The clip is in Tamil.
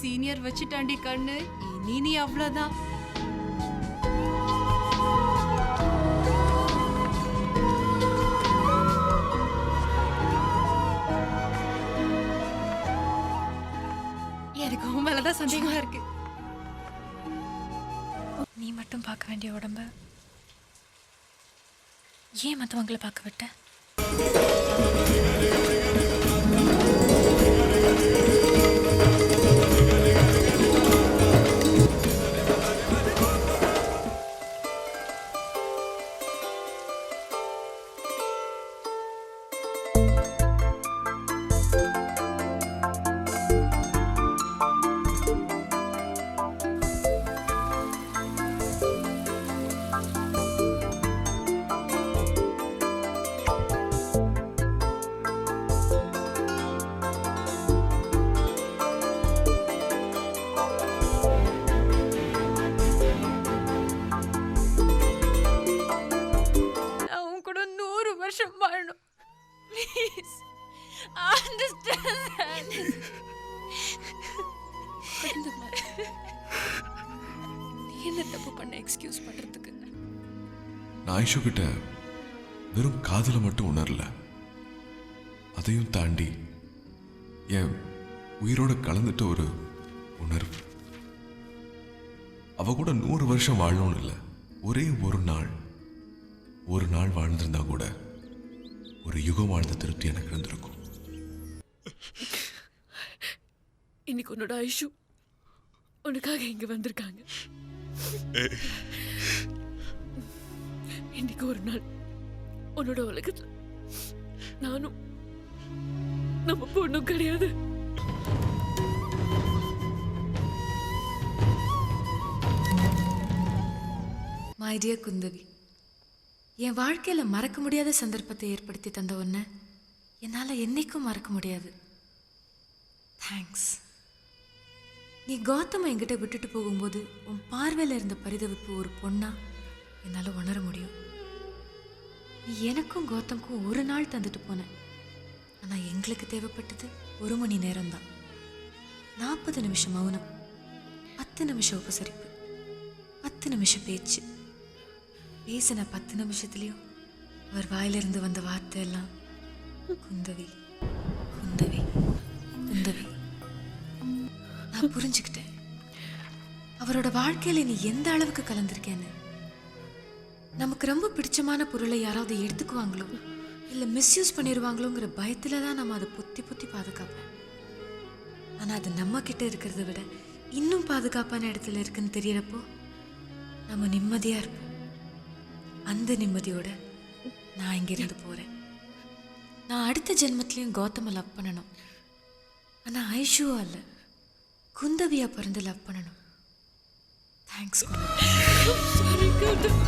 சீனியர் வச்சுட்டாண்டி கண்ணு. இனி நீ அவ்வளவுதான். எனக்கு உன் மேலதான் சந்தேகமா இருக்கு. நீ மட்டும் பார்க்க வேண்டிய உடம்ப ஏன் மற்றவங்களை பார்க்க விட்ட? வாழணும். Please understand that. நீ என்ன தப்பு பண்ண எக்ஸ்கியூஸ் பண்றதுக்கு? நான் ஐஷு கிட்ட வெறும் காதல மட்டும் உணரல, அதையும் தாண்டி என் உயிரோட கலந்துட்ட ஒரு உணர்வு. அவ கூட 100 வருஷம் வாழணும்னு இல்லை, ஒரே ஒரு நாள் வாழ்ந்திருந்தா கூட ஒரு யுகம் வாழ்ந்த திருப்தி எனக்கு இருந்திருக்கும். இன்னைக்கு உன்னோட ஐஷு உனக்காக இங்க வந்திருக்காங்க. இன்னைக்கு ஒரு நாள் உன்னோட உலகத்துல நானும் நம்ம பொண்ணும் கிடையாது. மை டியர் குந்தவி, என் வாழ்க்கையில் மறக்க முடியாத சந்தர்ப்பத்தை ஏற்படுத்தி தந்த ஒன்றை என்னால் என்னைக்கும் மறக்க முடியாது. தேங்க்ஸ். நீ கௌதமை என்கிட்ட விட்டுட்டு போகும்போது உன் பார்வையில் இருந்த பரிதவிப்பு ஒரு பொண்ணா என்னால் உணர முடியும். நீ எனக்கும் கௌதம்க்கும் ஒரு நாள் தந்துட்டு போனேன். ஆனால் எங்களுக்கு தேவைப்பட்டது 1 மணி நேரம்தான். 40 நிமிஷம் மௌனம், 10 நிமிஷம் உபசரிப்பு, 10 நிமிஷம் பேச்சு. பேசின 10 நிமிஷத்துலயும் அவர் வாயிலிருந்து வந்த வார்த்தை எல்லாம் குந்தவி குந்தவி குந்தவி. நான் புரிஞ்சுக்கிட்டேன் அவரோட வாழ்க்கையில நீ எந்த அளவுக்கு கலந்திருக்கேன்னு. நமக்கு ரொம்ப பிடிச்சமான பொருளை யாராவது எடுத்துக்குவாங்களோ இல்லை மிஸ்யூஸ் பண்ணிடுவாங்களோங்கிற பயத்துல தான் நம்ம அதை பொத்தி பொத்தி பாதுகாப்போம். ஆனால் அது நம்ம கிட்ட இருக்கிறத விட இன்னும் பாதுகாப்பான இடத்துல இருக்குன்னு தெரியறப்போ நம்ம நிம்மதியா இருப்போம். அந்த நிம்மதியோட நான் இங்கிருந்து போறேன். நான் அடுத்த ஜென்மத்திலையும் கௌதம லவ் பண்ணணும். ஆனால் ஐஷுவா அல்ல, குந்தவியா பிறந்து லவ் பண்ணணும். தேங்க்ஸ் குந்தவி.